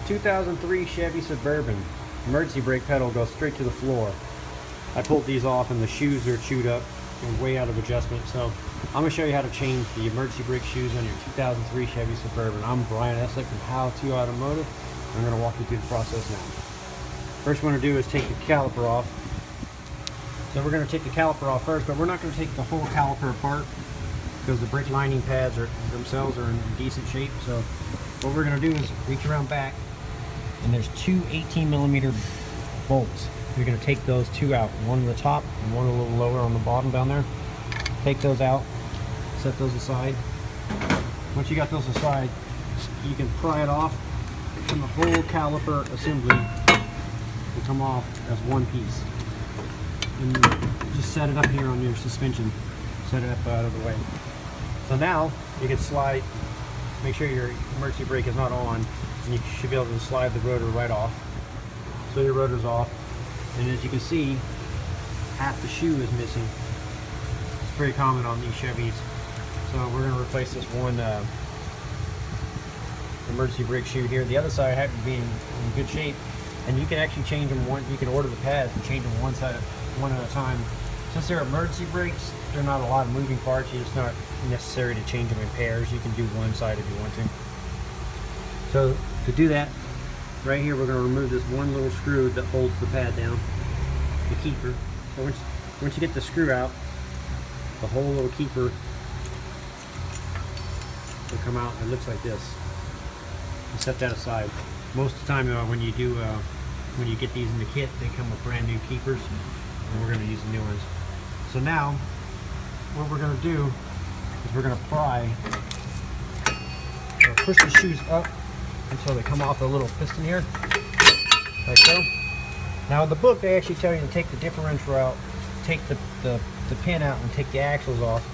2003 Chevy Suburban. Emergency brake pedal goes straight to the floor. I pulled these off and the shoes are chewed up and way out of adjustment. So I'm going to show you how to change the emergency brake shoes on your 2003 Chevy Suburban. I'm Brian Eslick from How To Automotive. I'm going to walk you through the process now. First what we're going to do is take the caliper off. So we're going to take the caliper off first, but we're not going to take the whole caliper apart because the brake lining pads themselves are in decent shape. So what we're going to do is reach around back, and there's two 18mm bolts. You're going to take those two out, one on the top and one a little lower on the bottom down there. Take those out, set those aside. Once you got those aside, you can pry it off, and the whole caliper assembly will come off as one piece. And just set it up here on your suspension. Set it up out of the way. So now you can slide, make sure your emergency brake is not on, and you should be able to slide the rotor right off. So your rotor's off, and as you can see, half the shoe is missing. It's pretty common on these Chevys. So we're going to replace this one emergency brake shoe here. The other side happens to be in good shape, and you can actually change them you can order the pads and change them one at a time. Since they're emergency brakes, they're not a lot of moving parts. It's not necessary to change them in pairs. You can do one side if you want to. So to do that, right here we're going to remove this one little screw that holds the pad down, the keeper. So once you get the screw out, the whole little keeper will come out. It looks like this. You set that aside. Most of the time when you get these in the kit, they come with brand new keepers, and we're going to use the new ones. So now what we're going to do is we're going to pry, or push the shoes up until they come off the little piston here, like so. Now in the book they actually tell you to take the differential out, take the pin out, and take the axles off.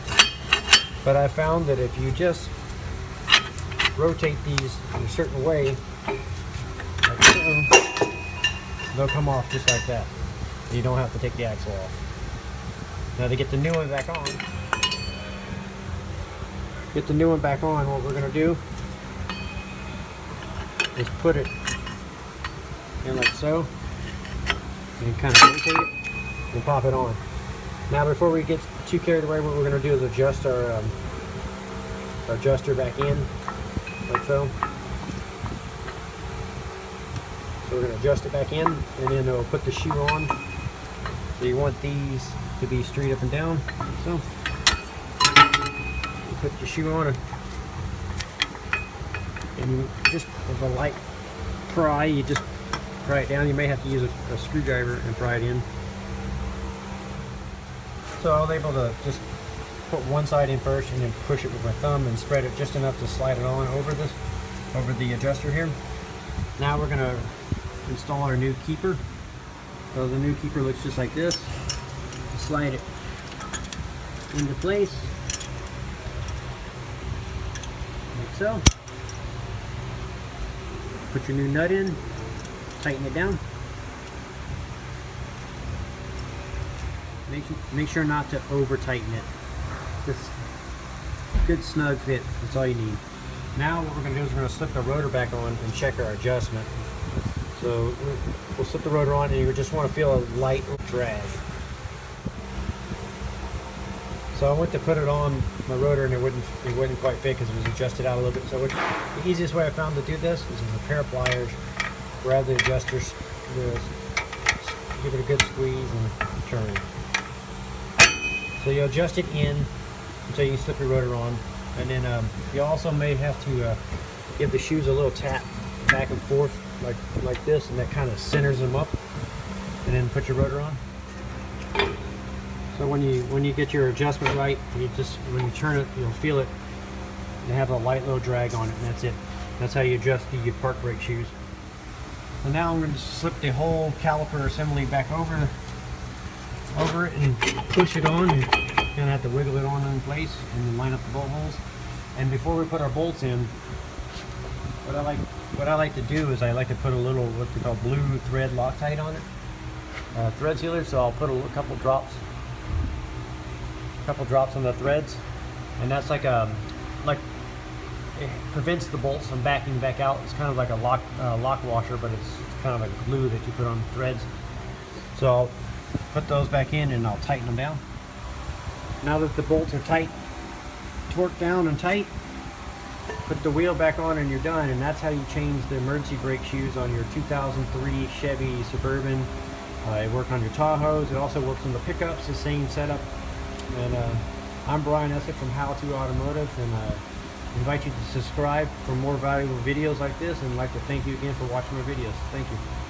But I found that if you just rotate these in a certain way, like so, they'll come off just like that. You don't have to take the axle off. Now to get the new one back on, what we're going to do is put it in like so, and kind of rotate it and pop it on. Now before we get too carried away, what we're going to do is adjust our adjuster back in, like so. So we're going to adjust it back in, and then we'll put the shoe on. So you want these to be straight up and down, like so. You put the shoe on, and you just, with a light pry, you just pry it down. You may have to use a screwdriver and pry it in. So I was able to just put one side in first, and then push it with my thumb and spread it just enough to slide it on over the adjuster here. Now we're going to install our new keeper. So the new keeper looks just like this. Slide it into place, like so. Put your new nut in, tighten it down. Make sure not to over tighten it. Just good snug fit, that's all you need. Now what we're going to do is we're going to slip the rotor back on and check our adjustment. So we'll slip the rotor on, and you just want to feel a light drag. So I went to put it on my rotor, and it wouldn't quite fit because it was adjusted out a little bit. So the easiest way I found to do this is with a pair of pliers. Grab the adjusters, give it a good squeeze, and turn. So you adjust it in until you can slip your rotor on, and then you also may have to give the shoes a little tap back and forth like this, and that kind of centers them up, and then put your rotor on. So when you get your adjustment right, when you turn it, you'll feel it. You have a light little drag on it, and that's it. That's how you adjust the park brake shoes. So now I'm going to slip the whole caliper assembly back over it and push it on. You're going to have to wiggle it on in place and then line up the bolt holes. And before we put our bolts in, what I like to do is I like to put a little what they call blue thread Loctite on it, thread sealer. So I'll put a couple drops on the threads, and that's like it prevents the bolts from backing back out. It's kind of like a lock washer, but it's kind of a glue that you put on threads. So I'll put those back in and I'll tighten them down. Now that the bolts are tight, torqued down and tight, put the wheel back on and you're done. And that's how you change the emergency brake shoes on your 2003 Chevy Suburban. It works on your Tahoes. It also works on the pickups, the same setup. And I'm Brian Essex from How To Automotive, and I invite you to subscribe for more valuable videos like this, and I'd like to thank you again for watching my videos. Thank you.